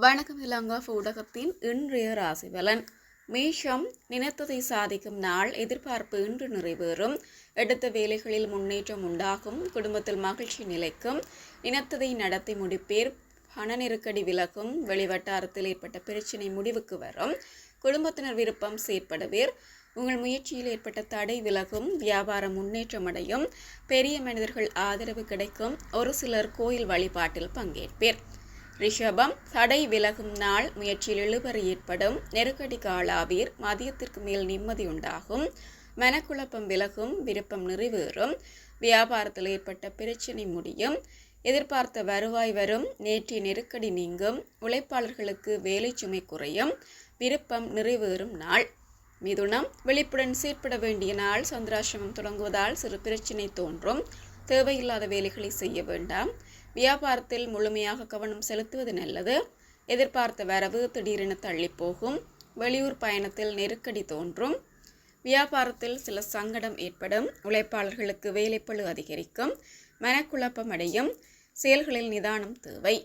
வணக்கம் இலங்கா ஊடகத்தின் இன்றைய ராசி பலன். மேஷம், நினைத்ததை சாதிக்கும் நாள். எதிர்பார்ப்பு இன்று நிறைவேறும். எடுத்த வேலைகளில் முன்னேற்றம் உண்டாகும். குடும்பத்தில் மகிழ்ச்சி நிலைக்கும். நினைத்ததை நடத்தி முடிப்பேர். பண நெருக்கடி விலகும். வெளிவட்டாரத்தில் ஏற்பட்ட பிரச்சினை முடிவுக்கு வரும். குடும்பத்தினர் விருப்பம் செயற்படுவீர். உங்கள் முயற்சியில் ஏற்பட்ட தடை விலகும். வியாபாரம் முன்னேற்றம் அடையும். பெரிய மனிதர்கள் ஆதரவு கிடைக்கும். ஒரு சிலர் கோயில் வழிபாட்டில் பங்கேற்பேர். ரிஷபம், தடை விலகும் நாள். முயற்சியில் இழுபறி ஏற்படும். நெருக்கடிக்கு ஆளாவீர். மதியத்திற்கு மேல் நிம்மதி உண்டாகும். மனக்குழப்பம் விலகும். விருப்பம் நிறைவேறும். வியாபாரத்தில் ஏற்பட்ட பிரச்சினை முடியும். எதிர்பார்த்த வருவாய் வரும். நேற்றைய நெருக்கடி நீங்கும். உழைப்பாளர்களுக்கு வேலை சுமை குறையும். விருப்பம் நிறைவேறும் நாள். மிதுனம், விழிப்புடன் செயற்பட வேண்டிய நாள். சந்திராசிரமம் தொடங்குவதால் சிறு பிரச்சினை தோன்றும். தேவையில்லாத வேலைகளை செய்ய வேண்டாம். வியாபாரத்தில் முழுமையாக கவனம் செலுத்துவது நல்லது. எதிர்பார்த்த வரவு திடீரென தள்ளி போகும். வெளியூர் பயணத்தில் நெருக்கடி தோன்றும். வியாபாரத்தில் சில சங்கடம் ஏற்படும். உழைப்பாளர்களுக்கு வேலைப்பளு அதிகரிக்கும். மனக்குழப்பம் அடையும். செயல்களில் நிதானம் தேவை.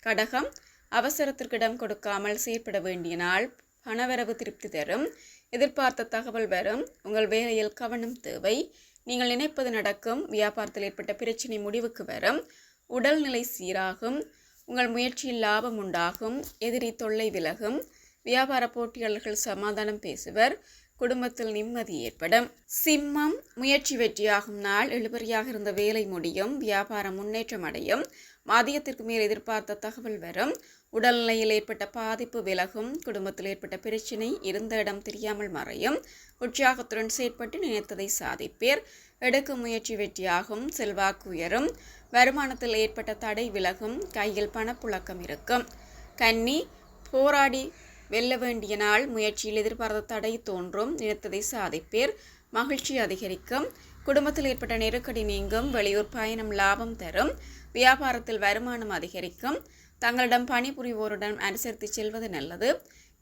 கடகம், அவசரத்திற்கு இடம் கொடுக்காமல் செயற்பட வேண்டிய நாள். பணவரவு திருப்தி தரும். எதிர்பார்த்த தகவல் வரும். உங்கள் வேலையில் கவனம் தேவை. நீங்கள் நினைப்பது நடக்கும். வியாபாரத்தில் ஏற்பட்ட பிரச்சினை முடிவுக்கு வரும். உடல்நிலை சீராகும். உங்கள் முயற்சியில் லாபம் உண்டாகும். எதிரி தொல்லை விலகும். வியாபார போட்டியாளர்கள் சமாதானம் பேசுவர். குடும்பத்தில் நிம்மதி ஏற்படும். சிம்மம், முயற்சி வெற்றியாகும் நாள். இழுபறியாக இருந்த வேலை முடியும். வியாபாரம் முன்னேற்றம் அடையும். மதியத்திற்கு மேல் எதிர்பார்த்த தகவல் வரும். உடல்நிலையில் ஏற்பட்ட பாதிப்பு விலகும். குடும்பத்தில் ஏற்பட்ட பிரச்சினை இருந்த இடம் தெரியாமல் மறையும். உற்சாகத்துடன் செயற்பட்டு நினைத்ததை சாதிப்பேர். எடுக்கும் முயற்சி வெற்றியாகும். செல்வாக்கு உயரும். வருமானத்தில் ஏற்பட்ட தடை விலகும். கையில் பணப்புழக்கம் இருக்கும். கன்னி, போராடி வெல்ல வேண்டிய நாள். முயற்சியில் எதிர்பார்த்த தடை தோன்றும். நினைத்ததை சாதிப்பேர். மகிழ்ச்சி அதிகரிக்கும். குடும்பத்தில் ஏற்பட்ட நெருக்கடி நீங்கும். வெளியூர் பயணம் லாபம் தரும். வியாபாரத்தில் வருமானம் அதிகரிக்கும். தங்களிடம் பணிபுரிவோருடன் அனுசரித்து செல்வது நல்லது.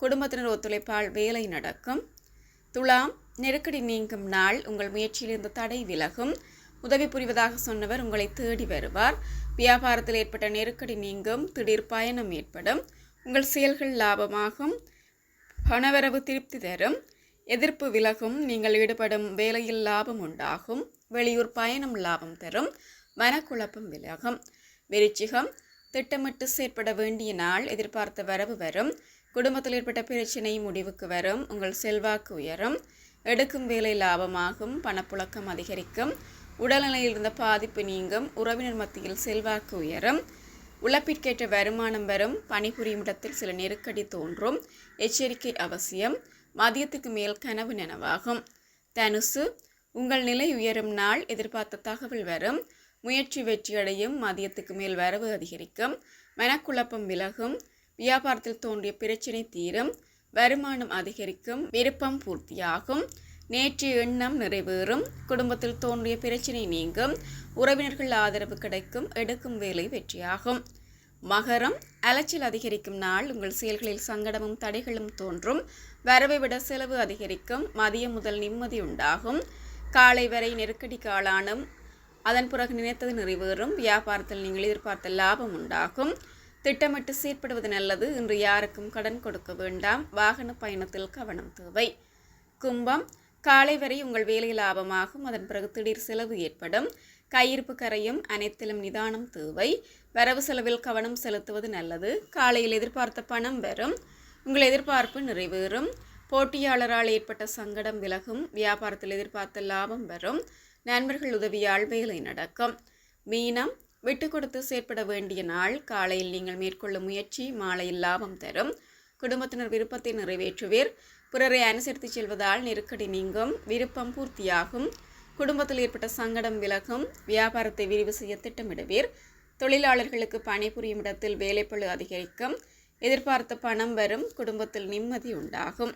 குடும்பத்தினர் ஒத்துழைப்பால் வேலை நடக்கும். துலாம், நெருக்கடி நீங்கும் நாள். உங்கள் முயற்சியில் இருந்த தடை விலகும். உதவி புரிவதாக சொன்னவர் உங்களை தேடி வருவார். வியாபாரத்தில் ஏற்பட்ட நெருக்கடி நீங்கும். திடீர் பயணம் ஏற்படும். உங்கள் செயல்கள் லாபமாகும். பணவரவு திருப்தி தரும். எதிர்ப்பு விலகும். நீங்கள் ஈடுபடும் வேலையில் லாபம் உண்டாகும். வெளியூர் பயணம் லாபம் தரும். மனக்குழப்பம் விலகும். விருச்சிகம், திட்டமிட்டு செயற்பட வேண்டிய நாள். எதிர்பார்த்த வரவு வரும். குடும்பத்தில் ஏற்பட்ட பிரச்சினை முடிவுக்கு வரும். உங்கள் செல்வாக்கு உயரும். எடுக்கும் வேலை லாபமாகும். பணப்புழக்கம் அதிகரிக்கும். உடல்நிலையில் இருந்த பாதிப்பு நீங்கும். உறவினர் மத்தியில் செல்வாக்கு உயரும். உழைப்பிற்கேற்ற வருமானம் வரும். பணிபுரியும் இடத்தில் சில நெருக்கடி தோன்றும். எச்சரிக்கை அவசியம். மதியத்துக்கு மேல் கனவு நனவாகும். தனுசு, உங்கள் நிலை உயரும் நாள். எதிர்பார்த்த தகவல் வரும். முயற்சி வெற்றியடையும். மதியத்துக்கு மேல் வரவு அதிகரிக்கும். மனக்குழப்பம் விலகும். வியாபாரத்தில் தோன்றிய பிரச்சினை தீரும். வருமானம் அதிகரிக்கும். விருப்பம் பூர்த்தியாகும். நேற்றைய எண்ணம் நிறைவேறும். குடும்பத்தில் தோன்றிய பிரச்சினை நீங்கும். உறவினர்கள் ஆதரவு கிடைக்கும். எடுக்கும் வேலை வெற்றியாகும். மகரம், அலைச்சல் அதிகரிக்கும் நாள். உங்கள் செயல்களில் சங்கடமும் தடைகளும் தோன்றும். வரவை விட செலவு அதிகரிக்கும். மதியம் முதல் நிம்மதி உண்டாகும். காலை வரை நெருக்கடி காலானும். அதன் பிறகு நினைத்தது நிறைவேறும். வியாபாரத்தில் நீங்கள் எதிர்பார்த்த லாபம் உண்டாகும். திட்டமிட்டு செயற்படுவது நல்லது. இன்று யாருக்கும் கடன் கொடுக்க வேண்டாம். வாகன பயணத்தில் கவனம் தேவை. கும்பம், காலை வரை உங்கள் வேலை லாபமாகும். அதன் பிறகு திடீர் செலவு ஏற்படும். கையிருப்பு கரையும். அனைத்திலும் நிதானம் தேவை. வரவு செலவில் கவனம் செலுத்துவது நல்லது. காலையில் எதிர்பார்த்த பணம் வரும். உங்கள் எதிர்பார்ப்பு நிறைவேறும். போட்டியாளரால் ஏற்பட்ட சங்கடம் விலகும். வியாபாரத்தில் எதிர்பார்த்த லாபம் வரும். நண்பர்கள் உதவியால் வேலை நடக்கும். மீனம், விட்டு கொடுத்து செயற்பட வேண்டிய நாள். காலையில் நீங்கள் மேற்கொள்ளும் முயற்சி மாலையில் லாபம் தரும். குடும்பத்தினர் விருப்பத்தை நிறைவேற்றுவீர். பிறரை அனுசரித்து செல்வதால் நெருக்கடி நீங்கும். விருப்பம் பூர்த்தியாகும். குடும்பத்தில் ஏற்பட்ட சங்கடம் விலகும். வியாபாரத்தை விரிவு செய்ய திட்டமிடுவீர். தொழிலாளர்களுக்கு பணிபுரியும் இடத்தில் வேலைப்பளு அதிகரிக்கும். எதிர்பார்த்த பணம் வரும். குடும்பத்தில் நிம்மதி உண்டாகும்.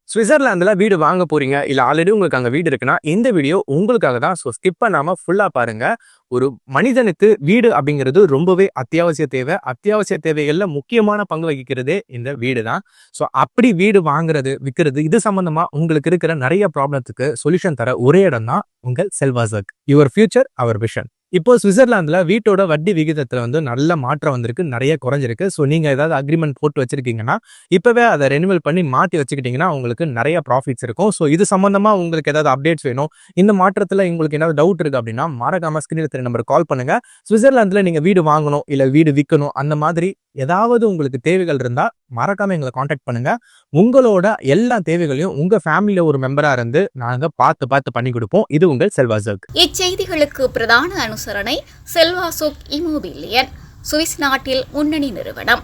சுவிட்சர்லாந்துல வீடு வாங்க போறீங்க, இல்ல ஆல்ரெடி உங்களுக்கு அங்க வீடு இருக்குன்னா இந்த வீடியோ உங்களுக்காக தான். ஸோ ஸ்கிப் பண்ணாம ஃபுல்லா பாருங்க. ஒரு மனிதனுக்கு வீடு அப்படிங்கிறது ரொம்பவே அத்தியாவசிய தேவை. அத்தியாவசிய தேவைகள்ல முக்கியமான பங்கு வகிக்கிறதே இந்த வீடு தான். ஸோ அப்படி வீடு வாங்குறது, விற்கிறது, இது சம்பந்தமா உங்களுக்கு இருக்கிற நிறைய ப்ராப்ளத்துக்கு சொல்யூஷன் தர ஒரே இடம் தான் உங்கள் செல்வாசக். Your future our vision. இப்போ சுவிட்சர்லாந்துல வீட்டோட வட்டி விகிதத்துல வந்து நல்ல மாற்றம் வந்திருக்கு, நிறைய குறைஞ்சிருக்கு. ஸோ நீங்க ஏதாவது அக்ரிமெண்ட் போட்டு வச்சிருக்கீங்கன்னா இப்பவே அதை ரெனிவல் பண்ணி மாற்றி வச்சுக்கிட்டீங்கன்னா உங்களுக்கு நிறைய ப்ராஃபிட்ஸ் இருக்கும். ஸோ இது சம்பந்தமா உங்களுக்கு ஏதாவது அப்டேட்ஸ் வேணும், இந்த மாற்றத்துல உங்களுக்கு ஏதாவது டவுட் இருக்கு அப்படின்னா மறக்காம ஸ்கிரீன்ல தெரிய நம்பருக்கு கால் பண்ணுங்க. சுவிட்சர்லாந்துல நீங்க வீடு வாங்கணும் இல்ல வீடு விற்கணும், அந்த மாதிரி ஏதாவது உங்களுக்கு தேவைகள் இருந்தா மறக்காம எங்களை காண்டாக்ட் பண்ணுங்க. உங்களோட எல்லா தேவைகளையும் உங்க ஃபேமிலியில ஒரு மெம்பரா இருந்து நாங்க பார்த்து பண்ணி கொடுப்போம். இது உங்கள் செல்வாசக். இச்செய்திகளுக்கு பிரதான அனுசரணை செல்வாசோக் இமோபிலியன், சுவிஸ் நாட்டில் முன்னணி நிறுவனம்.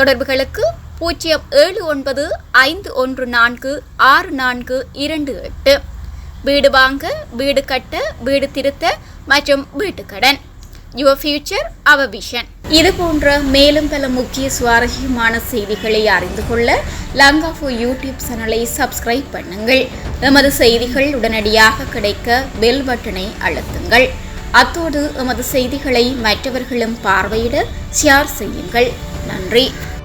தொடர்புகளுக்கு 07951464428. வீடு வாங்க, வீடு கட்ட, வீடு திருத்த மற்றும் வீட்டுக்கடன். Your future, our vision. இது போன்ற மேலும் பல முக்கிய சுவாரஸ்யமான செய்திகளை அறிந்து கொள்ள லங்காஃபோ யூடியூப் சேனலை சப்ஸ்கிரைப் பண்ணுங்கள். எமது செய்திகள் உடனடியாக கிடைக்க பெல் பட்டனை அழுத்துங்கள். அத்தோடு எமது செய்திகளை மற்றவர்களும் பார்வையிட ஷேர் செய்யுங்கள். நன்றி.